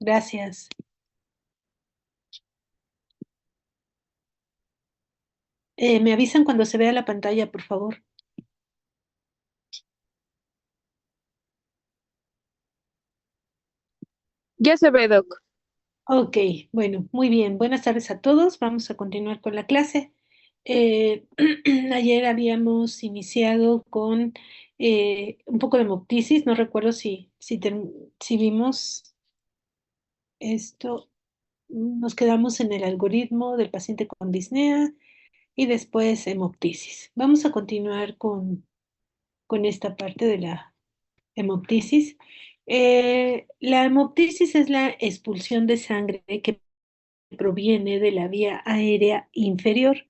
Gracias. Me avisan cuando se vea la pantalla, por favor. Ya se ve, Doc. Ok, bueno, muy bien. Buenas tardes a todos. Vamos a continuar con la clase. Eh, Ayer habíamos iniciado con un poco de hemoptisis. No recuerdo si vimos esto. Nos quedamos en el algoritmo del paciente con disnea y después hemoptisis. Vamos a continuar con esta parte de la hemoptisis. La hemoptisis es la expulsión de sangre que proviene de la vía aérea inferior.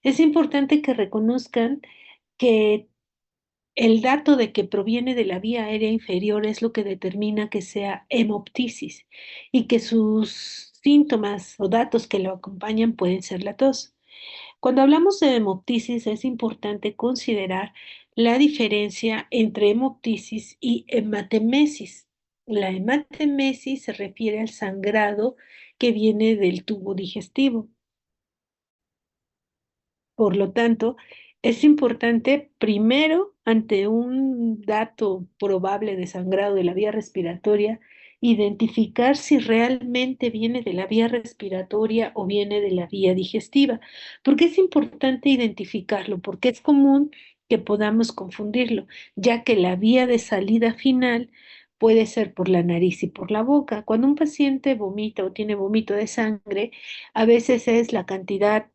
Es importante que reconozcan que el dato de que proviene de la vía aérea inferior es lo que determina que sea hemoptisis y que sus síntomas o datos que lo acompañan pueden ser la tos. Cuando hablamos de hemoptisis es importante considerar la diferencia entre hemoptisis y hematemesis. La hematemesis se refiere al sangrado que viene del tubo digestivo. Por lo tanto, es importante primero, ante un dato probable de sangrado de la vía respiratoria, identificar si realmente viene de la vía respiratoria o viene de la vía digestiva. ¿Por qué es importante identificarlo? Porque es común que podamos confundirlo, ya que la vía de salida final puede ser por la nariz y por la boca. Cuando un paciente vomita o tiene vómito de sangre, a veces es la cantidad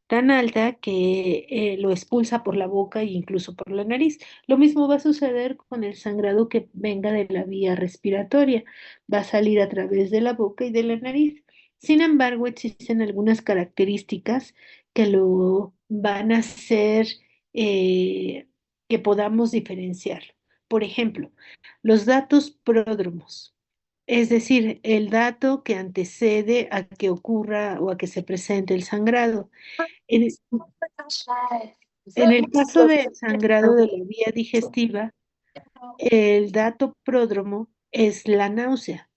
tan alta que lo expulsa por la boca e incluso por la nariz. Lo mismo va a suceder con el sangrado que venga de la vía respiratoria. Va a salir a través de la boca y de la nariz. Sin embargo, existen algunas características que lo van a hacer eh, que podamos diferenciarlo. Por ejemplo, los datos pródromos. Es decir, el dato que antecede a que ocurra o a que se presente el sangrado. En, en el caso del sangrado de la vía digestiva, el dato pródromo es la náusea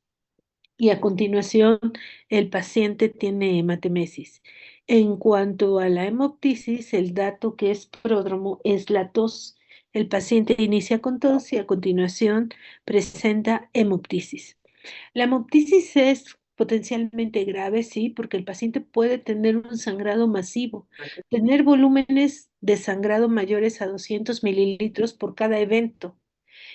y a continuación el paciente tiene hematemesis. En cuanto a la hemoptisis, el dato que es pródromo es la tos. El paciente inicia con tos y a continuación presenta hemoptisis. La hemoptisis es potencialmente grave, sí, porque el paciente puede tener un sangrado masivo, tener volúmenes de sangrado mayores a 200 mililitros por cada evento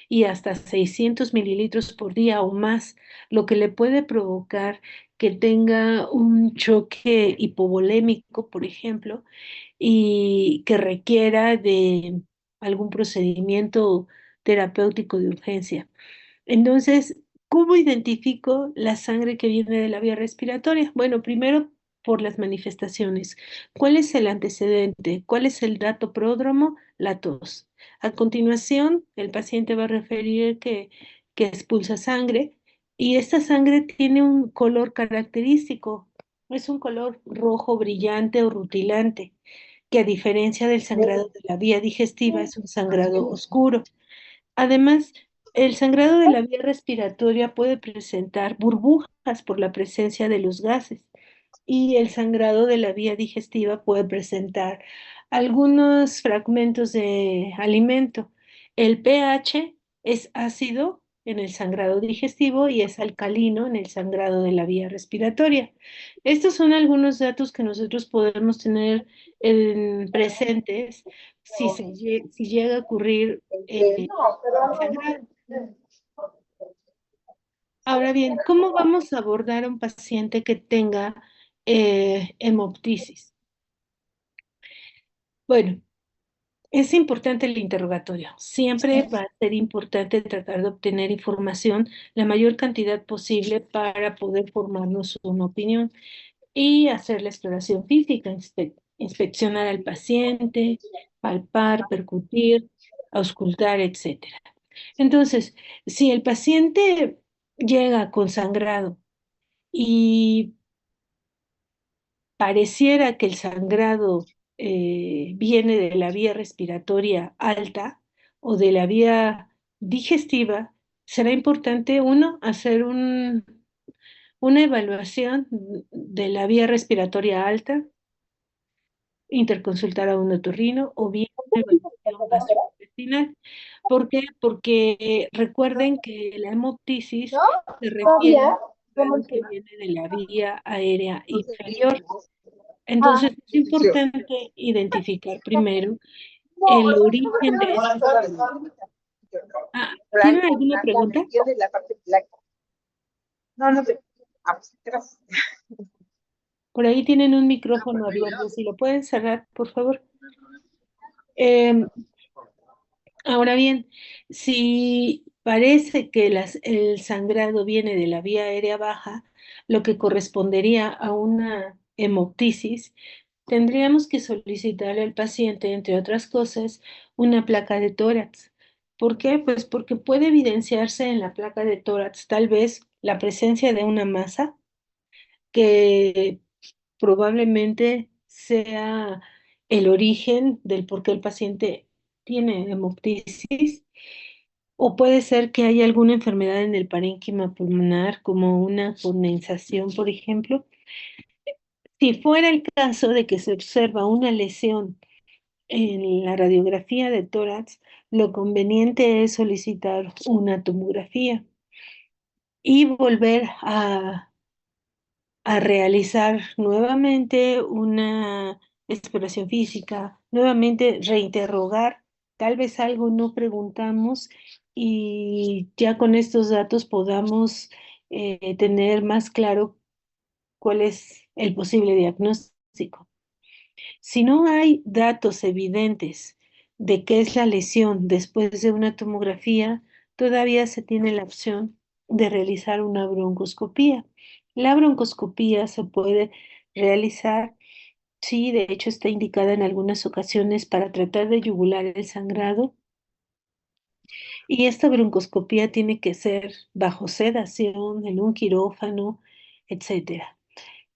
y hasta 600 mililitros por día o más, lo que le puede provocar que tenga un choque hipovolémico, por ejemplo, y que requiera de algún procedimiento terapéutico de urgencia. Entonces, ¿cómo identifico la sangre que viene de la vía respiratoria? Bueno, primero por las manifestaciones. ¿Cuál es el antecedente? ¿Cuál es el dato pródromo? La tos. A continuación, el paciente va a referir que expulsa sangre y esta sangre tiene un color característico. Es un color rojo brillante o rutilante, que a diferencia del sangrado de la vía digestiva es un sangrado oscuro. Además, el sangrado de la vía respiratoria puede presentar burbujas por la presencia de los gases y el sangrado de la vía digestiva puede presentar algunos fragmentos de alimento. El pH es ácido en el sangrado digestivo y es alcalino en el sangrado de la vía respiratoria. Estos son algunos datos que nosotros podemos tener presentes si llega a ocurrir el sangrado. Ahora bien, ¿cómo vamos a abordar a un paciente que tenga hemoptisis? Bueno, es importante el interrogatorio. Siempre va a ser importante tratar de obtener información la mayor cantidad posible para poder formarnos una opinión y hacer la exploración física, inspeccionar al paciente, palpar, percutir, auscultar, etcétera. Entonces, si el paciente llega con sangrado y pareciera que el sangrado viene de la vía respiratoria alta o de la vía digestiva, será importante, uno, hacer una evaluación de la vía respiratoria alta, interconsultar a un otorrino o bien una evaluación gastrointestinal. ¿Por qué? Porque recuerden que la hemoptisis ¿No? se refiere a un Todavía, ¿cómo sangrado se que llama? viene de la vía aérea No sé. inferior. Ah, Entonces es importante identificar primero no, el o origen de esta sea, enfermedad. Ah, ¿tienen blanco, alguna blanca, ¿me pregunta? entiendes? La parte blanca. No, no sé. Ah, pues, gracias. Por ahí tienen un micrófono abierto, si lo pueden cerrar, por favor. Em, Ahora bien, si parece que el sangrado viene de la vía aérea baja, lo que correspondería a una hemoptisis, tendríamos que solicitarle al paciente, entre otras cosas, una placa de tórax. ¿Por qué? Pues porque puede evidenciarse en la placa de tórax tal vez la presencia de una masa que probablemente sea el origen del por qué el paciente tiene hemoptisis, o puede ser que haya alguna enfermedad en el parénquima pulmonar, como una condensación, por ejemplo. Si fuera el caso de que se observa una lesión en la radiografía de tórax, lo conveniente es solicitar una tomografía y volver a realizar nuevamente una exploración física, nuevamente reinterrogar, tal vez algo no preguntamos y ya con estos datos podamos tener más claro cuál es el posible diagnóstico. Si no hay datos evidentes de qué es la lesión después de una tomografía, todavía se tiene la opción de realizar una broncoscopía. La broncoscopía se puede realizar, sí, de hecho está indicada en algunas ocasiones para tratar de yugular el sangrado, y esta broncoscopía tiene que ser bajo sedación, en un quirófano, etcétera.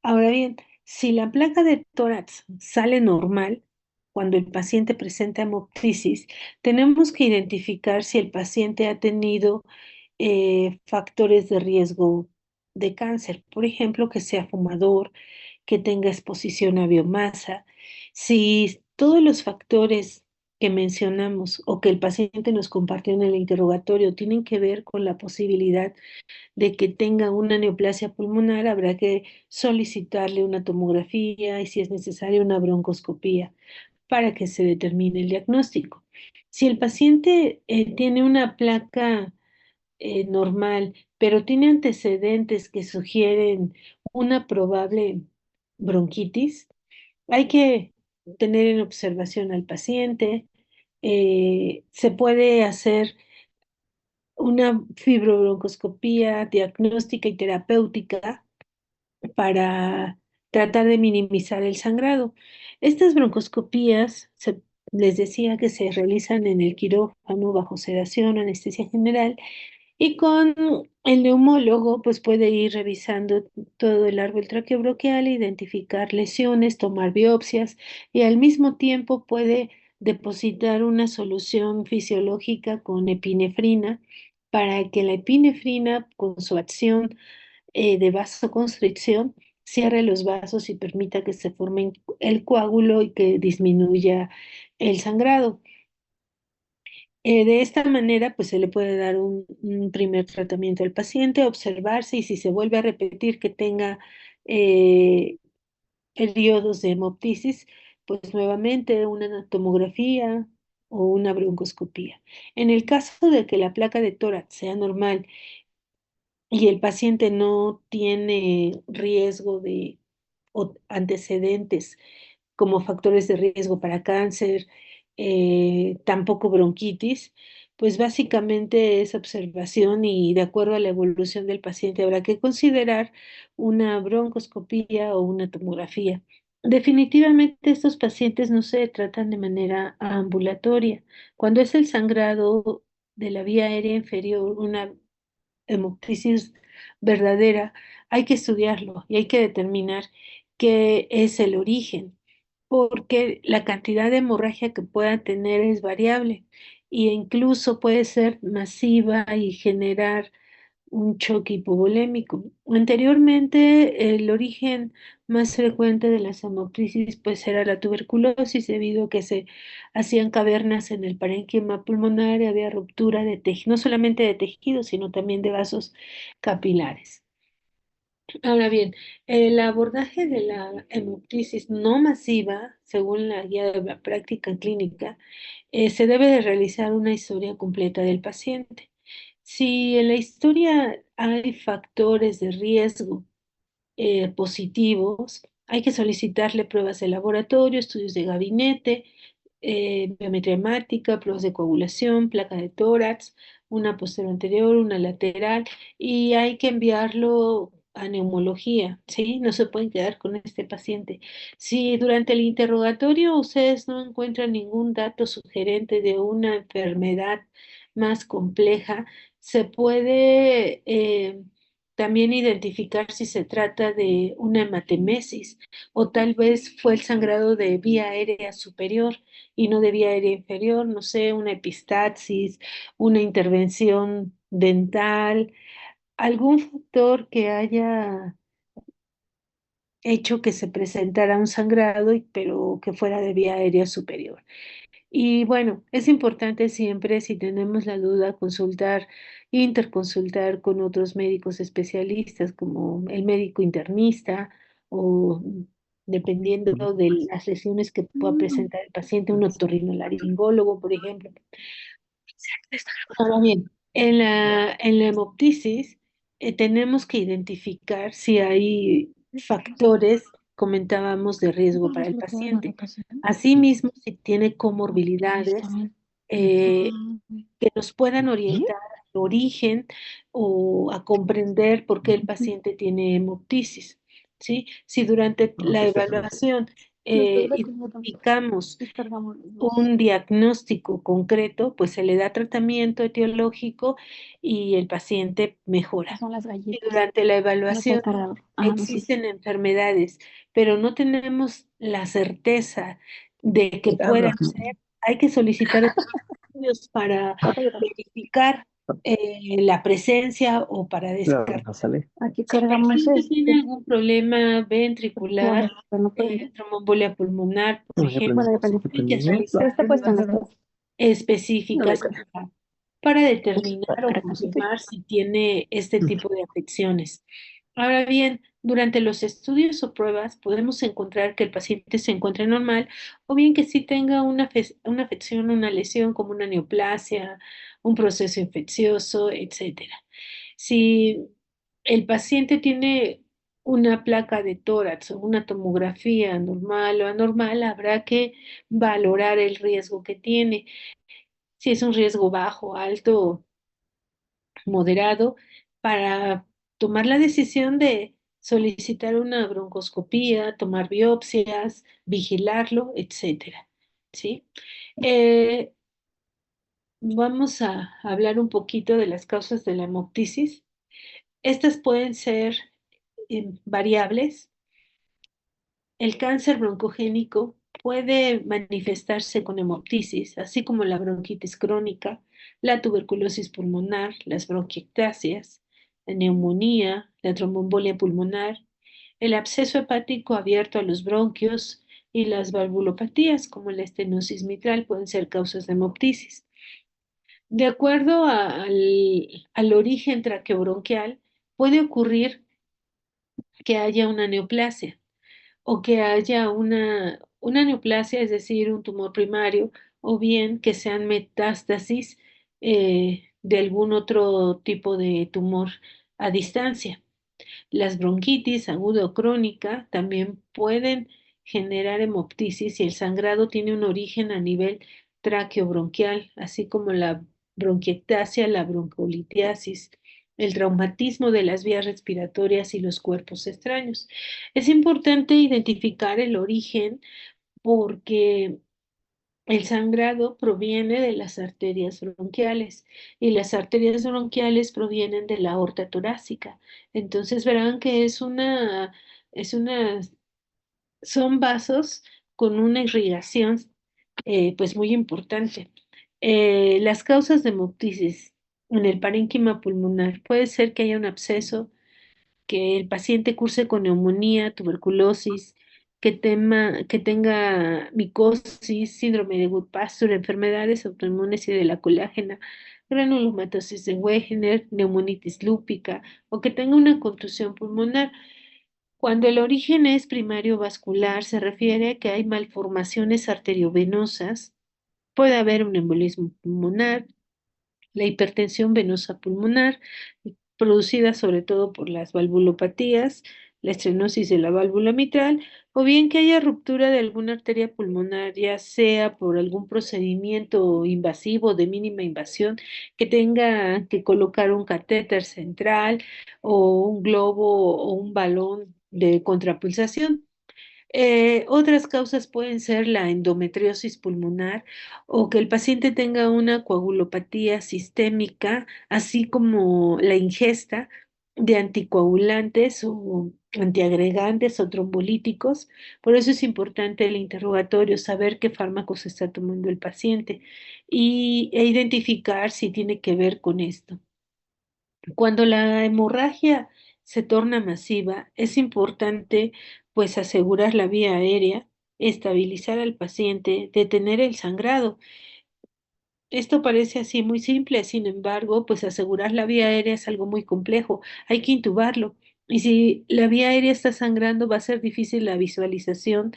Ahora bien, si la placa de tórax sale normal, cuando el paciente presenta hemoptisis, tenemos que identificar si el paciente ha tenido factores de riesgo de cáncer, por ejemplo, que sea fumador, que tenga exposición a biomasa. Si todos los factores que mencionamos o que el paciente nos compartió en el interrogatorio tienen que ver con la posibilidad de que tenga una neoplasia pulmonar, habrá que solicitarle una tomografía y si es necesario una broncoscopía para que se determine el diagnóstico. Si el paciente tiene una placa normal, pero tiene antecedentes que sugieren una probable bronquitis, hay que tener en observación al paciente. Se puede hacer una fibrobroncoscopía diagnóstica y terapéutica para tratar de minimizar el sangrado. Estas broncoscopías, les decía que se realizan en el quirófano bajo sedación, anestesia general, y con el neumólogo, pues puede ir revisando todo el árbol traqueobronquial, identificar lesiones, tomar biopsias y al mismo tiempo puede depositar una solución fisiológica con epinefrina para que la epinefrina, con su acción de vasoconstricción, cierre los vasos y permita que se forme el coágulo y que disminuya el sangrado. De esta manera, pues se le puede dar un primer tratamiento al paciente, observarse y si se vuelve a repetir que tenga eh, periodos de hemoptisis, pues nuevamente una tomografía o una broncoscopía. En el caso de que la placa de tórax sea normal y el paciente no tiene riesgo de o antecedentes como factores de riesgo para cáncer, tampoco bronquitis, pues básicamente es observación y de acuerdo a la evolución del paciente habrá que considerar una broncoscopía o una tomografía. Definitivamente estos pacientes no se tratan de manera ambulatoria. Cuando es el sangrado de la vía aérea inferior, una hemoptisis verdadera, hay que estudiarlo y hay que determinar qué es el origen, porque la cantidad de hemorragia que pueda tener es variable e incluso puede ser masiva y generar un choque hipovolémico. Anteriormente, el origen más frecuente de las hemoptisis pues era la tuberculosis, debido a que se hacían cavernas en el parénquima pulmonar y había ruptura de tejido, no solamente de tejidos, sino también de vasos capilares. Ahora bien, el abordaje de la hemoptisis no masiva, según la guía de la práctica clínica, se debe de realizar una historia completa del paciente. Si en la historia hay factores de riesgo positivos, hay que solicitarle pruebas de laboratorio, estudios de gabinete, biometría hemática, pruebas de coagulación, placa de tórax, una posterior anterior, una lateral, y hay que enviarlo a neumología, ¿sí? No se pueden quedar con este paciente. Si durante el interrogatorio ustedes no encuentran ningún dato sugerente de una enfermedad más compleja, se puede también identificar si se trata de una hematemesis o tal vez fue el sangrado de vía aérea superior y no de vía aérea inferior, no sé, una epistaxis, una intervención dental, algún factor que haya hecho que se presentara un sangrado, pero que fuera de vía aérea superior. Y bueno, es importante siempre, si tenemos la duda, consultar, interconsultar con otros médicos especialistas, como el médico internista o, dependiendo de las lesiones que pueda presentar el paciente, un otorrinolaringólogo, por ejemplo. Ahora bien, en la hemoptisis tenemos que identificar si hay factores, comentábamos, de riesgo para el paciente. Asimismo, si tiene comorbilidades eh, que nos puedan orientar al origen o a comprender por qué el paciente tiene hemoptisis, ¿sí? Si durante la evaluación identificamos un diagnóstico concreto, pues se le da tratamiento etiológico y el paciente mejora. Son las Y galletas. durante la No sé, evaluación cargador. Ah, no sé. existen enfermedades, pero no tenemos la certeza de que puedan ser, hay que solicitar estudios para verificar la presencia o para descartar. Aquí Si el cargamos paciente tiene este. algún problema ventricular, Bueno, pero no prende. tromboembolia pulmonar, por ejemplo, Bueno, ya prendí. hay que Pero realizar está puesto en la pruebas estufa. No me específicas acuerdo. para determinar o Para que se confirmar si tiene este tipo de afecciones. Ahora bien, durante los estudios o pruebas podemos encontrar que el paciente se encuentre normal o bien que sí tenga una afección, una lesión como una neoplasia, un proceso infeccioso, etcétera. Si el paciente tiene una placa de tórax o una tomografía normal o anormal, habrá que valorar el riesgo que tiene. Si es un riesgo bajo, alto, moderado, para tomar la decisión de solicitar una broncoscopía, tomar biopsias, vigilarlo, etcétera. ¿Sí? Eh, Vamos a hablar un poquito de las causas de la hemoptisis. Estas pueden ser variables. El cáncer broncogénico puede manifestarse con hemoptisis, así como la bronquitis crónica, la tuberculosis pulmonar, las bronquiectasias, la neumonía, la tromboembolia pulmonar, el absceso hepático abierto a los bronquios y las valvulopatías, como la estenosis mitral, pueden ser causas de hemoptisis. De acuerdo al origen traqueobronquial, puede ocurrir que haya una neoplasia o que haya una neoplasia, es decir, un tumor primario, o bien que sean metástasis de algún otro tipo de tumor a distancia. Las bronquitis aguda o crónica también pueden generar hemoptisis y el sangrado tiene un origen a nivel traqueobronquial, así como la bronquiectasia, la broncolitiasis, el traumatismo de las vías respiratorias y los cuerpos extraños. Es importante identificar el origen porque el sangrado proviene de las arterias bronquiales y las arterias bronquiales provienen de la aorta torácica. Entonces verán que es una, son vasos con una irrigación pues muy importante. Las causas de hemoptisis. en el parénquima pulmonar. Puede ser que haya un absceso, que el paciente curse con neumonía, tuberculosis, que tenga micosis, síndrome de Goodpasture, enfermedades autoinmunes y de la colágena, granulomatosis de Wegener, neumonitis lúpica o que tenga una contusión pulmonar. Cuando el origen es primario vascular, se refiere a que hay malformaciones arteriovenosas, puede haber un embolismo pulmonar, la hipertensión venosa pulmonar, producida sobre todo por las valvulopatías, la estenosis de la válvula mitral, o bien que haya ruptura de alguna arteria pulmonar, ya sea por algún procedimiento invasivo de mínima invasión, que tenga que colocar un catéter central o un globo o un balón de contrapulsación. Otras causas pueden ser la endometriosis pulmonar o que el paciente tenga una coagulopatía sistémica, así como la ingesta de anticoagulantes o antiagregantes o trombolíticos. Por eso es importante el interrogatorio, saber qué fármacos está tomando el paciente e identificar si tiene que ver con esto. Cuando la hemorragia se torna masiva, es importante pues asegurar la vía aérea, estabilizar al paciente, detener el sangrado. Esto parece así muy simple, sin embargo, pues asegurar la vía aérea es algo muy complejo. Hay que intubarlo. Y si la vía aérea está sangrando, va a ser difícil la visualización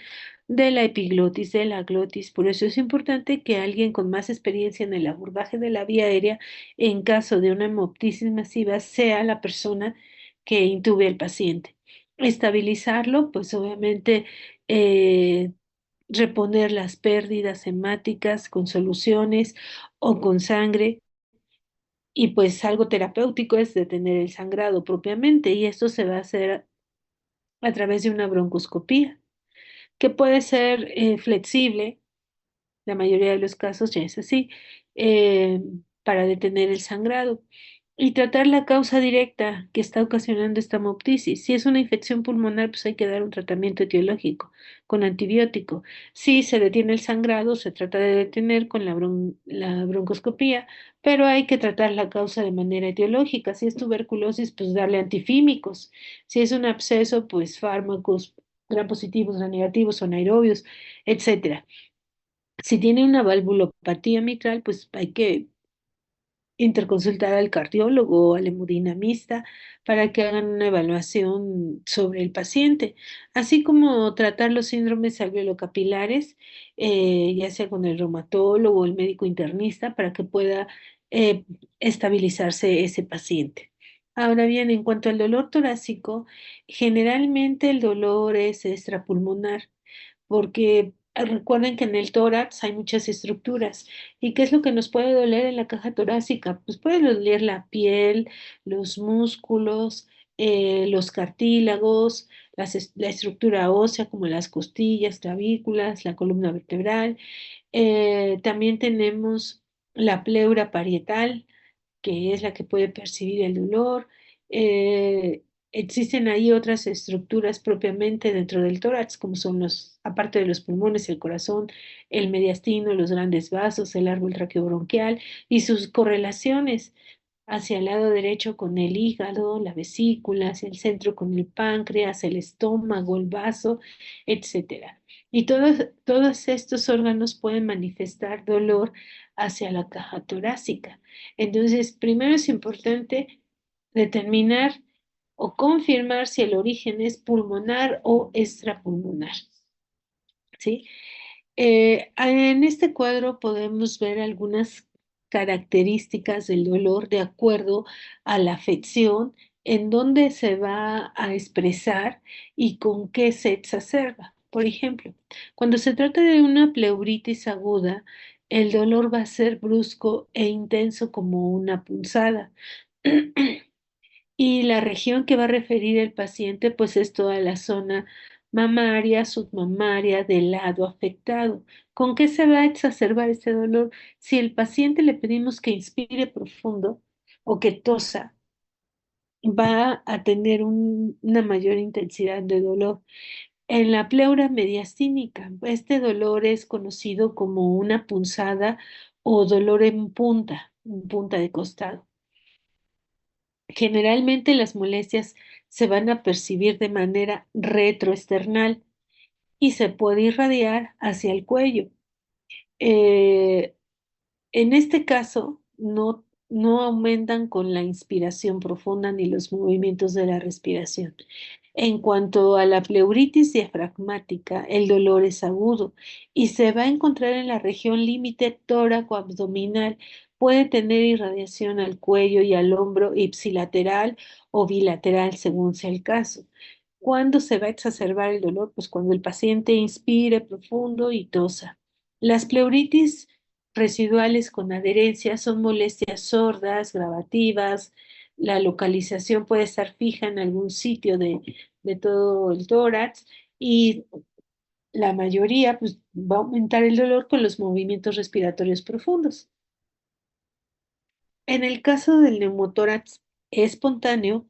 de la epiglotis, de la glotis. Por eso es importante que alguien con más experiencia en el abordaje de la vía aérea, en caso de una hemoptisis masiva, sea la persona que intube al paciente. Estabilizarlo, pues obviamente eh, reponer las pérdidas hemáticas con soluciones o con sangre. Y pues algo terapéutico es detener el sangrado propiamente y esto se va a hacer a través de una broncoscopía, que puede ser flexible, la mayoría de los casos ya es así, eh, para detener el sangrado y tratar la causa directa que está ocasionando esta hemoptisis. Si es una infección pulmonar, pues hay que dar un tratamiento etiológico con antibiótico. Si se detiene el sangrado, se trata de detener con la broncoscopía, pero hay que tratar la causa de manera etiológica. Si es tuberculosis, pues darle antifímicos. Si es un absceso, pues fármacos gram positivos, gram negativos o anaerobios, etcétera. Si tiene una valvulopatía mitral, pues hay que interconsultar al cardiólogo o al hemodinamista para que hagan una evaluación sobre el paciente, así como tratar los síndromes alveolocapilares, ya sea con el reumatólogo o el médico internista, para que pueda eh, estabilizarse ese paciente. Ahora bien, en cuanto al dolor torácico, generalmente el dolor es extrapulmonar porque recuerden que en el tórax hay muchas estructuras. ¿Y qué es lo que nos puede doler en la caja torácica? Pues puede doler la piel, los músculos, los cartílagos, la estructura ósea como las costillas, clavículas, la columna vertebral. También tenemos la pleura parietal, que es la que puede percibir el dolor. Eh, Existen ahí otras estructuras propiamente dentro del tórax, como son aparte de los pulmones, el corazón, el mediastino, los grandes vasos, el árbol traqueobronquial y sus correlaciones hacia el lado derecho con el hígado, la vesícula, hacia el centro con el páncreas, el estómago, el vaso, etcétera. Y todos estos órganos pueden manifestar dolor hacia la caja torácica. Entonces, primero es importante determinar o confirmar si el origen es pulmonar o extrapulmonar, ¿sí? En este cuadro podemos ver algunas características del dolor de acuerdo a la afección, en dónde se va a expresar y con qué se exacerba. Por ejemplo, cuando se trata de una pleuritis aguda, el dolor va a ser brusco e intenso como una punzada. Y la región que va a referir el paciente, pues es toda la zona mamaria, submamaria del lado afectado. ¿Con qué se va a exacerbar este dolor? Si el paciente le pedimos que inspire profundo o que tosa, va a tener una mayor intensidad de dolor. En la pleura mediastínica, este dolor es conocido como una punzada o dolor en punta de costado. Generalmente las molestias se van a percibir de manera retroesternal y se puede irradiar hacia el cuello. Eh, en este caso, no aumentan con la inspiración profunda ni los movimientos de la respiración. En cuanto a la pleuritis diafragmática, el dolor es agudo y se va a encontrar en la región límite tóraco-abdominal. Puede tener irradiación al cuello y al hombro ipsilateral o bilateral, según sea el caso. ¿Cuándo se va a exacerbar el dolor? Pues cuando el paciente inspire profundo y tosa. Las pleuritis residuales con adherencia son molestias sordas, gravativas. La localización puede estar fija en algún sitio de todo el tórax y la mayoría pues, va a aumentar el dolor con los movimientos respiratorios profundos. En el caso del neumotórax espontáneo,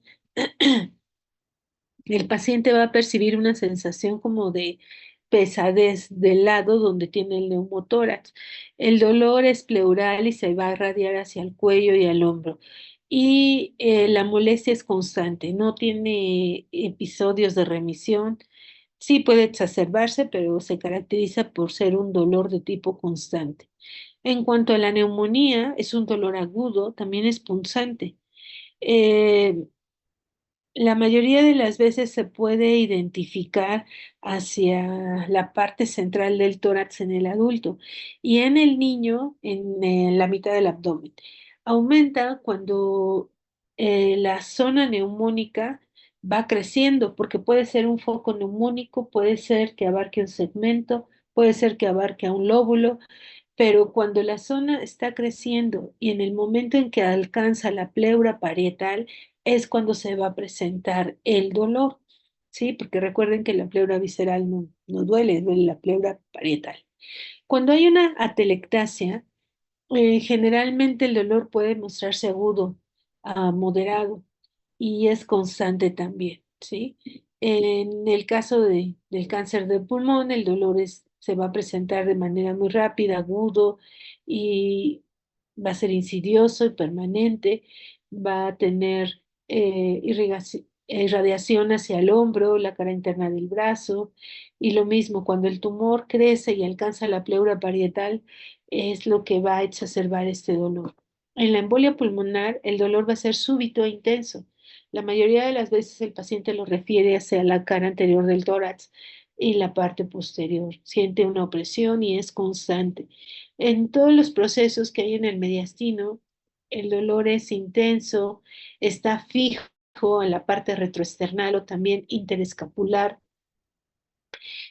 el paciente va a percibir una sensación como de pesadez del lado donde tiene el neumotórax. El dolor es pleural y se va a irradiar hacia el cuello y al hombro. Y la molestia es constante, no tiene episodios de remisión. Sí puede exacerbarse, pero se caracteriza por ser un dolor de tipo constante. En cuanto a la neumonía, es un dolor agudo, también es punzante. Eh, la mayoría de las veces se puede identificar hacia la parte central del tórax en el adulto y en el niño en la mitad del abdomen. Aumenta cuando la zona neumónica va creciendo, porque puede ser un foco neumónico, puede ser que abarque un segmento, puede ser que abarque a un lóbulo, pero cuando la zona está creciendo y en el momento en que alcanza la pleura parietal es cuando se va a presentar el dolor, ¿sí? Porque recuerden que la pleura visceral no duele, duele la pleura parietal. Cuando hay una atelectasia, generalmente el dolor puede mostrarse agudo a moderado y es constante también, ¿sí? En el caso del cáncer de pulmón, el dolor se va a presentar de manera muy rápida, agudo y va a ser insidioso y permanente, va a tener irradiación hacia el hombro, la cara interna del brazo y lo mismo, cuando el tumor crece y alcanza la pleura parietal, es lo que va a exacerbar este dolor. En la embolia pulmonar, el dolor va a ser súbito e intenso. La mayoría de las veces el paciente lo refiere hacia la cara anterior del tórax y la parte posterior. Siente una opresión y es constante. En todos los procesos que hay en el mediastino, el dolor es intenso, está fijo en la parte retroesternal o también interescapular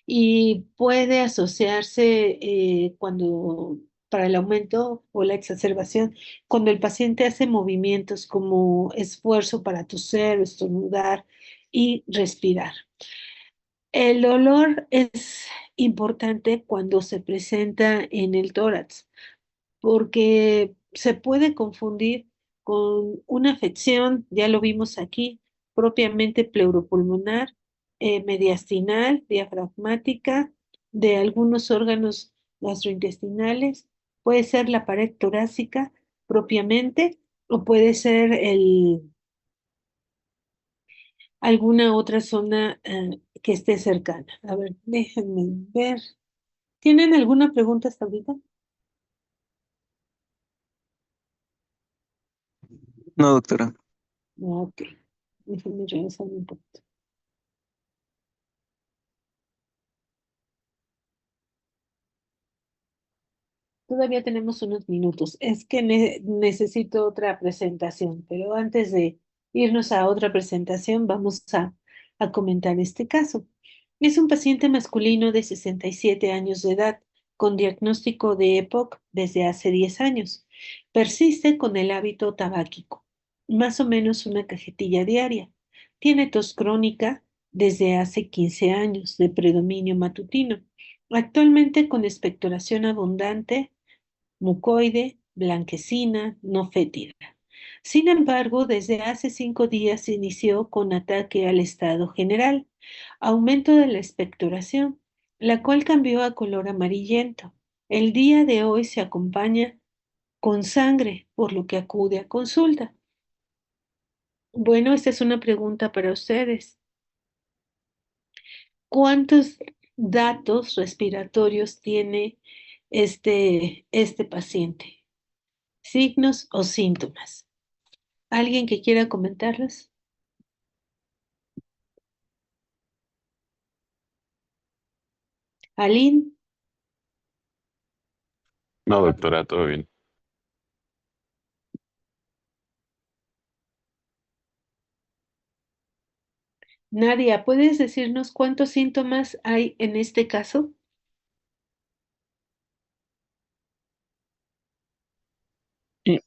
y puede asociarse para el aumento o la exacerbación, cuando el paciente hace movimientos como esfuerzo para toser, estornudar y respirar. El dolor es importante cuando se presenta en el tórax porque se puede confundir con una afección, ya lo vimos aquí, propiamente pleuropulmonar, mediastinal, diafragmática, de algunos órganos gastrointestinales, puede ser la pared torácica propiamente, o puede ser alguna otra zona que esté cercana. A ver, déjenme ver. ¿Tienen alguna pregunta hasta ahorita? No, doctora. Ok, déjenme revisar un poco. Todavía tenemos unos minutos. Es que necesito otra presentación, pero antes de irnos a otra presentación, vamos a comentar este caso. Es un paciente masculino de 67 años de edad, con diagnóstico de EPOC desde hace 10 años. Persiste con el hábito tabáquico, más o menos una cajetilla diaria. Tiene tos crónica desde hace 15 años, de predominio matutino. Actualmente con expectoración abundante mucoide, blanquecina, no fétida. Sin embargo, desde hace 5 días se inició con ataque al estado general, aumento de la expectoración, la cual cambió a color amarillento. El día de hoy se acompaña con sangre, por lo que acude a consulta. Bueno, esta es una pregunta para ustedes. ¿Cuántos datos respiratorios tiene este paciente? ¿Signos o síntomas? ¿Alguien que quiera comentarlos? Aline, No, doctora, todo bien. Nadia, ¿puedes decirnos cuántos síntomas hay en este caso? Eh,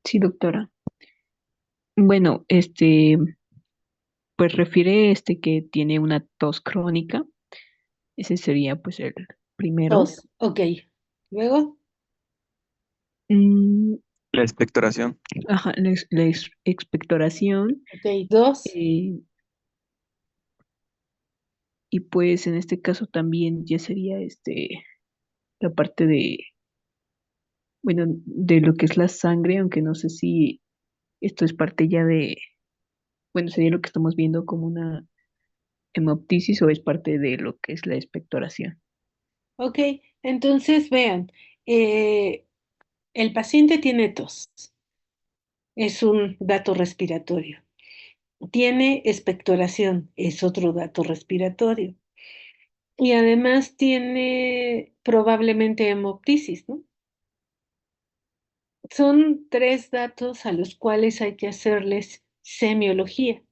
sí, doctora. Bueno, pues refiere que tiene una tos crónica. Ese sería pues el primero. Dos, ok. Luego, Mm, La expectoración. ajá, expectoración. ok, dos, eh, y pues en este caso también ya sería la parte de, bueno, de lo que es la sangre, aunque no sé si esto es parte ya de, bueno, sería lo que estamos viendo como una hemoptisis o es parte de lo que es la expectoración. ok. Entonces, vean, eh, el paciente tiene tos, es un dato respiratorio. Tiene expectoración, es otro dato respiratorio. Y además tiene probablemente hemoptisis, ¿no? Son tres datos a los cuales hay que hacerles semiología.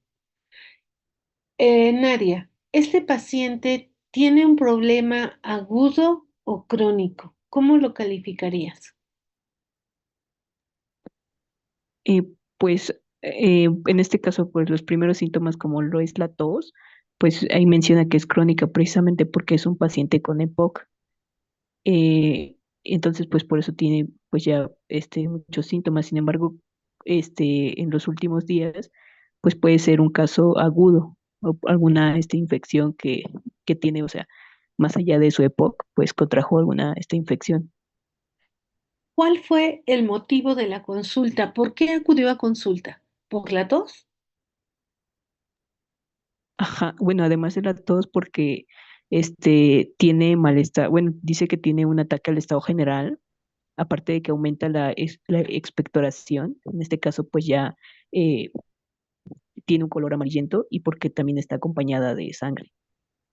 Nadia, ¿este paciente tiene un problema agudo o crónico? ¿Cómo lo calificarías? Pues en este caso, pues los primeros síntomas como lo es la tos, pues ahí menciona que es crónica precisamente porque es un paciente con EPOC. Entonces, pues por eso tiene pues ya muchos síntomas. Sin embargo, en los últimos días, pues puede ser un caso agudo o alguna infección que tiene, o sea, más allá de su EPOC, pues contrajo alguna infección. ¿Cuál fue el motivo de la consulta? ¿Por qué acudió a consulta? ¿Por la tos? Ajá, bueno, además de la tos porque tiene malestar, bueno, dice que tiene un ataque al estado general, aparte de que aumenta la expectoración, en este caso pues ya eh, tiene un color amarillento y porque también está acompañada de sangre.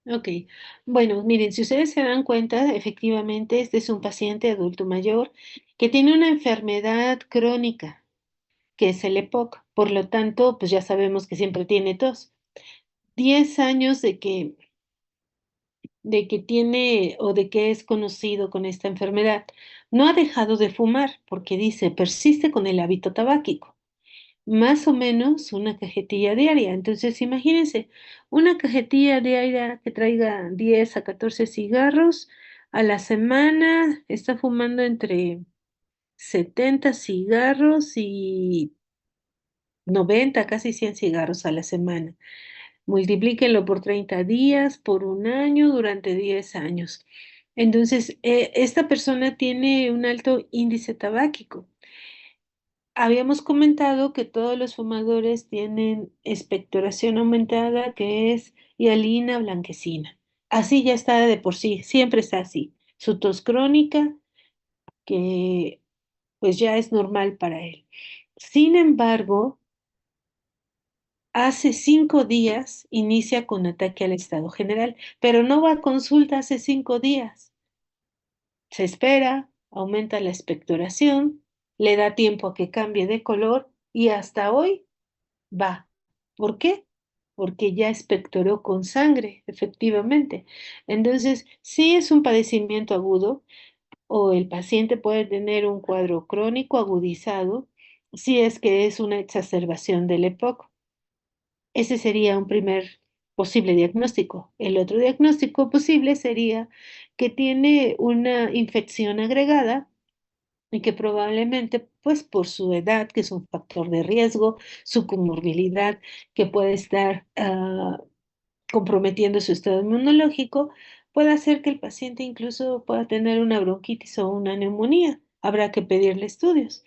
Ok, bueno, miren, si ustedes se dan cuenta, efectivamente, este es un paciente adulto mayor que tiene una enfermedad crónica, que es el EPOC. Por lo tanto, pues ya sabemos que siempre tiene tos. 10 años de que tiene o de que es conocido con esta enfermedad. No ha dejado de fumar porque dice, persiste con el hábito tabáquico. Más o menos una cajetilla diaria. Entonces, imagínense, una cajetilla diaria que traiga 10 a 14 cigarros a la semana, está fumando entre 70 cigarros y 90, casi 100 cigarros a la semana. Multiplíquenlo por 30 días, por un año, durante 10 años. Entonces, esta persona tiene un alto índice tabáquico. Habíamos comentado que todos los fumadores tienen expectoración aumentada, que es hialina blanquecina. Así ya está de por sí, siempre está así. Su tos crónica, que pues ya es normal para él. Sin embargo, hace 5 días inicia con ataque al estado general, pero no va a consulta hace 5 días. Se espera, aumenta la expectoración, le da tiempo a que cambie de color y hasta hoy va. ¿Por qué? Porque ya expectoró con sangre, efectivamente. Entonces, sí es un padecimiento agudo o el paciente puede tener un cuadro crónico agudizado si es que es una exacerbación del EPOC. Ese sería un primer posible diagnóstico. El otro diagnóstico posible sería que tiene una infección agregada y que probablemente, pues por su edad, que es un factor de riesgo, su comorbilidad, que puede estar comprometiendo su estado inmunológico, puede hacer que el paciente incluso pueda tener una bronquitis o una neumonía. Habrá que pedirle estudios.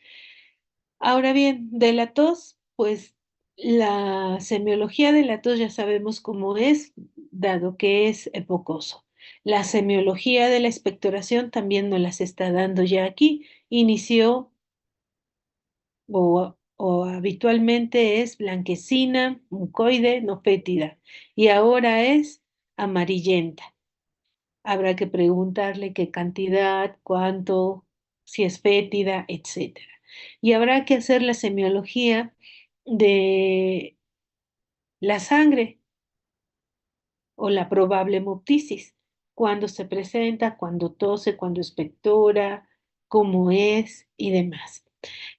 Ahora bien, de la tos, pues La semiología de la tos ya sabemos cómo es, dado que es epocoso. La semiología de la expectoración también nos las está dando ya aquí. Inició o habitualmente es blanquecina, mucoide, no fétida, y ahora es amarillenta. Habrá que preguntarle qué cantidad, cuánto, si es fétida, etcétera. Y habrá que hacer la semiología de la sangre o la probable hemoptisis, cuándo se presenta, cuándo tose, cuándo expectora, cómo es y demás.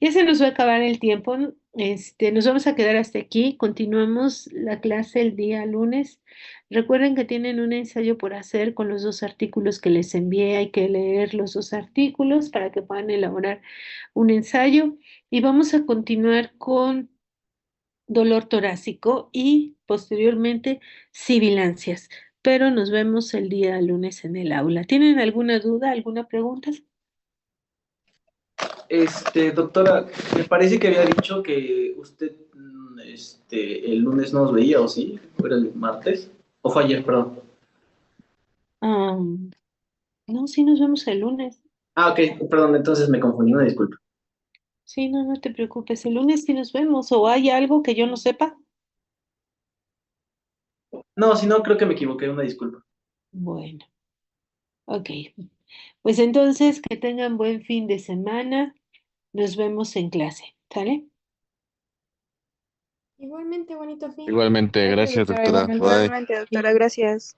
Ya se nos va a acabar el tiempo. Nos vamos a quedar hasta aquí. Continuamos la clase el día lunes. Recuerden que tienen un ensayo por hacer con los dos artículos que les envié. Hay que leer los dos artículos para que puedan elaborar un ensayo. Y vamos a continuar con dolor torácico y posteriormente sibilancias. Pero nos vemos el día lunes en el aula. ¿Tienen alguna duda, alguna pregunta? Doctora, me parece que había dicho que usted, el lunes no nos veía, ¿o sí? ¿O era el martes? ¿O fue ayer, perdón? No, sí nos vemos el lunes. Ah, ok, perdón, entonces me confundí, una disculpa. Sí, no, no te preocupes. El lunes sí nos vemos. ¿O hay algo que yo no sepa? No, si no, creo que me equivoqué, una disculpa. Bueno, ok. Pues entonces que tengan buen fin de semana. Nos vemos en clase. ¿Sale? Igualmente, bonito fin. Igualmente, Gracias, gracias, doctora. doctora. Igualmente. Bye. Igualmente, doctora, gracias.